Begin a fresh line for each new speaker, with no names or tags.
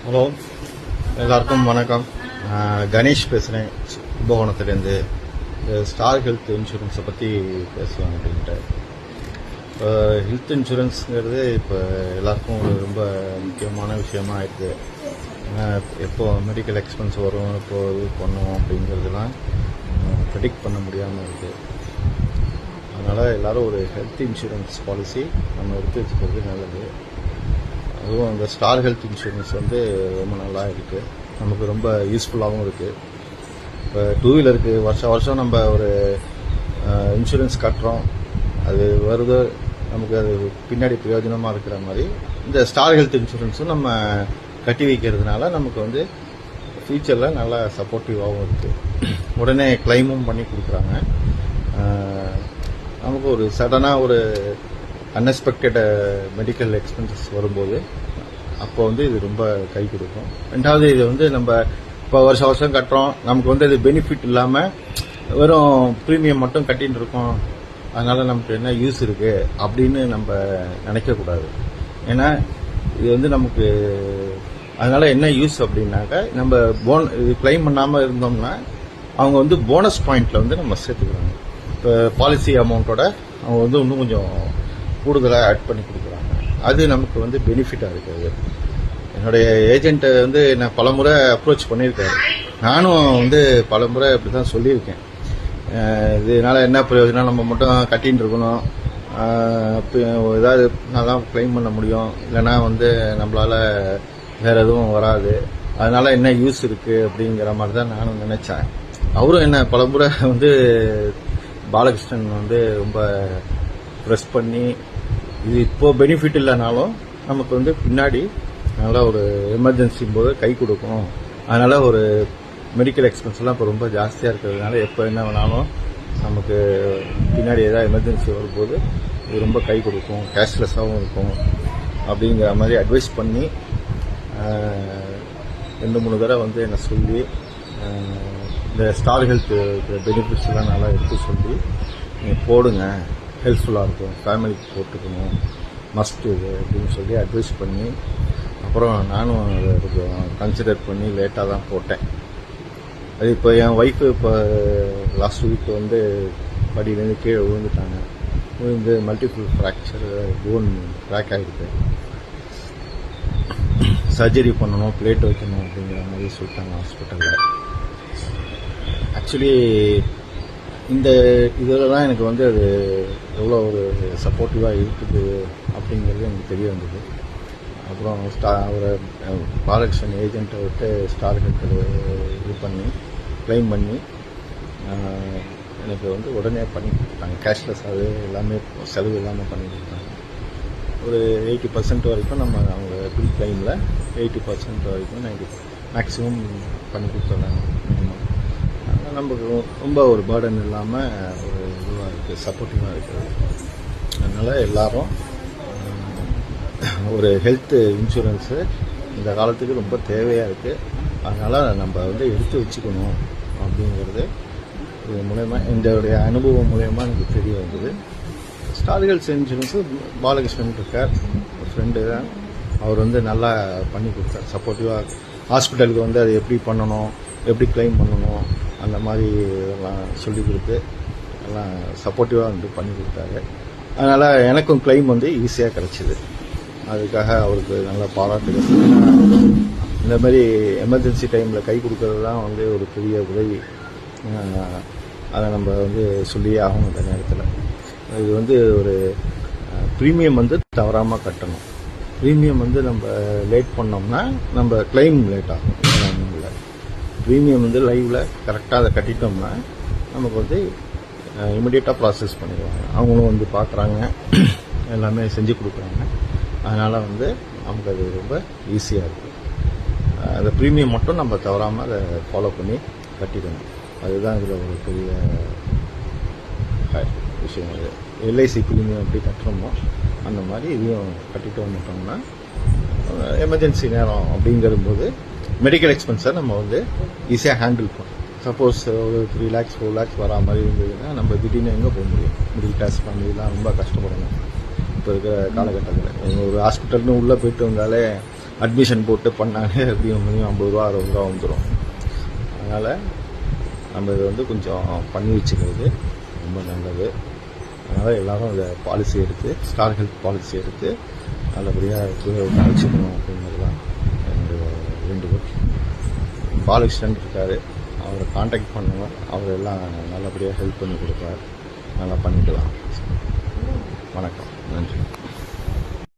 Hello, எல்லாருக்கும் வணக்கம். கணேஷ் பேசுகிறேன் கும்பகோணத்துலேருந்து. ஸ்டார் ஹெல்த் இன்சூரன்ஸை பற்றி பேசலாம் அப்படின்ட்டு. இப்போ ஹெல்த் இன்சூரன்ஸுங்கிறது இப்போ எல்லாருக்கும் ரொம்ப முக்கியமான விஷயமா ஆயிடுது. எப்போ மெடிக்கல் எக்ஸ்பென்ஸ் வரும், இப்போ இது பண்ணுவோம் அப்படிங்கிறதுலாம் ப்ரெடிக்ட் பண்ண முடியாமல் இருக்குது. அதனால் எல்லோரும் ஒரு ஹெல்த் இன்சூரன்ஸ் பாலிசி நம்ம எடுத்து வச்சுக்கிறது நல்லது. அதுவும் அந்த ஸ்டார் ஹெல்த் இன்சூரன்ஸ் ரொம்ப நல்லா இருக்குது, நமக்கு ரொம்ப யூஸ்ஃபுல்லாகவும் இருக்குது. இப்போ டூ வீலருக்கு வருஷம் நம்ம ஒரு இன்சூரன்ஸ் கட்டுறோம், அது வருது நமக்கு, அது பின்னாடி பிரயோஜனமாக இருக்கிற மாதிரி இந்த ஸ்டார் ஹெல்த் இன்சூரன்ஸும் நம்ம கட்டி வைக்கிறதுனால நமக்கு ஃபியூச்சரில் நல்லா சப்போர்ட்டிவாகவும் இருக்குது. உடனே கிளைமும் பண்ணி கொடுக்குறாங்க. நமக்கு ஒரு சடனாக ஒரு அன்எக்ஸ்பெக்டட் மெடிக்கல் எக்ஸ்பென்சஸ் வரும்போது அப்போ இது ரொம்ப கை கொடுக்கும். ரெண்டாவது, இது நம்ம இப்போ வருஷம் கட்டுறோம், நமக்கு அது பெனிஃபிட் இல்லாமல் வெறும் ப்ரீமியம் மட்டும் கட்டின்னு இருக்கோம், அதனால நமக்கு என்ன யூஸ் இருக்கு அப்படின்னு நம்ம நினைக்கக்கூடாது. ஏன்னா இது நமக்கு அதனால என்ன யூஸ் அப்படின்னாக்க, நம்ம இது கிளைம் பண்ணாமல் இருந்தோம்னா அவங்க போனஸ் பாயிண்ட்ல நம்ம சேர்த்துக்கிறாங்க. இப்போ பாலிசி அமௌண்ட்டோட அவங்க இன்னும் கொஞ்சம் கூடுதலாக ஆட் பண்ணி கொடுக்குறாங்க. அது நமக்கு பெனிஃபிட்டாக இருக்குது. என்னுடைய ஏஜென்ட்டை நான் பலமுறை அப்ரோச் பண்ணியிருக்காரு. நானும் பலமுறை இப்படி தான் சொல்லியிருக்கேன். இதனால் என்ன பிரயோஜனம், நம்ம மட்டும் கட்டின்னு இருக்கணும், ஏதாவது நல்லா கிளைம் பண்ண முடியும், இல்லைன்னா நம்மளால் வேறு எதுவும் வராது, அதனால் என்ன யூஸ் இருக்குது அப்படிங்கிற மாதிரி தான் நானும் நினச்சேன். அவரும் என்ன பலமுறை பாலகிருஷ்ணன் ரொம்ப ப்ரெஸ் பண்ணி, இது இப்போ பெனிஃபிட் இல்லைனாலும் நமக்கு பின்னாடி நல்லா ஒரு எமர்ஜென்சி போது கை கொடுக்கும், அதனால் ஒரு மெடிக்கல் எக்ஸ்பென்ஸ்லாம் இப்போ ரொம்ப ஜாஸ்தியாக இருக்கிறதுனால எப்போ என்ன வேணாலும் நமக்கு பின்னாடி ஏதாவது எமர்ஜென்சி வரும்போது இது ரொம்ப கை கொடுக்கும், கேஷ்லெஸ்ஸாகவும் இருக்கும் அப்படிங்கிற மாதிரி அட்வைஸ் பண்ணி 2-3 தடவை என்னை சொல்லி இந்த ஸ்டார் ஹெல்த் பெனிஃபிட்ஸ்லாம் நல்லா எடுத்து சொல்லி நீங்கள் போடுங்க, ஹெல்ப்ஃபுல்லாக இருக்கும், ஃபேமிலிக்கு போட்டுக்கணும், மஸ்ட் இது அப்படின்னு சொல்லி அட்வைஸ் பண்ணி, அப்புறம் நானும் அதை கொஞ்சம் கன்சிடர் பண்ணி லேட்டாக தான் போட்டேன். அது இப்போ என் ஒய்ஃபு இப்போ லாஸ்ட் வீக் படியிலேருந்து கீழே விழுந்து மல்டிபிள் ஃப்ராக்சர், போன் கிராக் ஆகிருக்கு, சர்ஜரி பண்ணணும், பிளேட் வைக்கணும் அப்படிங்கிற மாதிரி சொல்லிட்டாங்க ஹாஸ்பிட்டலில். ஆக்சுவலி இந்த இதில் தான் எனக்கு அது எவ்வளோ ஒரு சப்போர்ட்டிவாக இருக்குது அப்படிங்கிறது எனக்கு தெரிய வந்தது. அப்புறம் அவரை பாலகிருஷ்ணன் ஏஜென்ட்டை விட்டு ஸ்டார் ஹெல்த் இது பண்ணி கிளைம் பண்ணி எனக்கு உடனே பண்ணி கொடுத்தாங்க. கேஷ்லெஸ்ஸாகவே எல்லாமே செலவு இல்லாமல் பண்ணி கொடுத்தாங்க. ஒரு 80% வரைக்கும் நம்ம அவங்க பில் கிளைமில் 80% வரைக்கும் 90 மேக்ஸிமம் பண்ணி கொடுத்துட்றாங்க. நமக்கு ரொம்ப ஒரு பேர்டன் இல்லாமல் ஒரு இதுவாக இருக்குது, சப்போர்ட்டிவாக இருக்குது. அதனால் எல்லாரும் ஒரு ஹெல்த் இன்சூரன்ஸு இந்த காலத்துக்கு ரொம்ப தேவையாக இருக்குது. அதனால் நம்ம எடுத்து வச்சுக்கணும் அப்படிங்கிறது இது மூலயமா, என்னுடைய அனுபவம் மூலயமா எனக்கு தெரிய வந்தது. ஸ்டார் ஹெல்த் இன்சூரன்ஸு பாலகிருஷ்ணன் இருக்கார், ஒரு ஃப்ரெண்டு தான், அவர் நல்லா பண்ணி கொடுத்தார், சப்போர்ட்டிவாக. ஹாஸ்பிட்டலுக்கு அது எப்படி பண்ணணும், எப்படி கிளைம் பண்ணணும், அந்த மாதிரி எல்லாம் சொல்லி கொடுத்து எல்லாம் சப்போர்ட்டிவாக பண்ணி கொடுத்தாரு. அதனால் எனக்கும் கிளைம் ஈஸியாக கிடச்சிது. அதுக்காக அவருக்கு நல்ல பாராட்டுகள். இந்த மாதிரி எமர்ஜென்சி டைமில் கை கொடுக்கறது தான் ஒரு பெரிய உதவி. அதை நம்ம சொல்லியே ஆகணும். அந்த நேரத்தில் இது ஒரு ப்ரீமியம் தவறாமல் கட்டணும். ப்ரீமியம் நம்ம லேட் பண்ணோம்னா நம்ம கிளைம் லேட் ஆகும். ப்ரீமியம் லைவில் கரெக்டாக அதை கட்டிட்டோம்னா நமக்கு இமிடியேட்டாக ப்ராசஸ் பண்ணிடுவாங்க. அவங்களும் பார்க்குறாங்க, எல்லாமே செஞ்சு கொடுக்குறாங்க. அதனால் நமக்கு அது ரொம்ப ஈஸியாக இருக்குது. அந்த ப்ரீமியம் மட்டும் நம்ம தவறாமல் அதை ஃபாலோ பண்ணி கட்டிக்கணும். அதுதான் இதில் ஒரு பெரிய விஷயம். அது எல்ஐசி ப்ரீமியம் எப்படி கட்டுறோமோ அந்த மாதிரி இதையும் கட்டிட்டு வந்துட்டோம்னா எமர்ஜென்சி நேரம் அப்படிங்கிறபோது மெடிக்கல் எக்ஸ்பென்ஸை நம்ம ஈஸியாக ஹேண்டில் பண்ணணும். சப்போஸ் ஒரு 3 lakhs 4 lakhs வரா மாதிரி இருந்ததுன்னா நம்ம திடீர்னு எங்கே போக முடியும்? மிடில் கிளாஸ் ஃபேமிலிலாம் ரொம்ப கஷ்டப்படணும் இப்போ இருக்கிற காலகட்டத்தில். ஒரு ஹாஸ்பிட்டல்னு உள்ளே போயிட்டு வந்தாலே அட்மிஷன் போட்டு பண்ணாலே எப்படியும் 50 ரூபா 60 ரூபா வந்துடும். அதனால் நம்ம இதை வந்து கொஞ்சம் பண்ணி வச்சுக்கிறது ரொம்ப நல்லது. அதனால் எல்லோரும் இதை பாலிசி எடுத்து ஸ்டார் ஹெல்த் பாலிசி எடுத்து நல்லபடியாக வச்சுக்கணும் அப்படிங்கிறது தான் என்னுடைய வேண்டுகோள். பாலகிருஷ்ணன் இருக்கார், அவரை காண்டாக்ட் பண்ணுவேன். அவர் எல்லாம் நல்லபடியாக ஹெல்ப் பண்ணி கொடுப்பார். நல்லா பண்ணிக்கலாம். வணக்கம், நன்றி.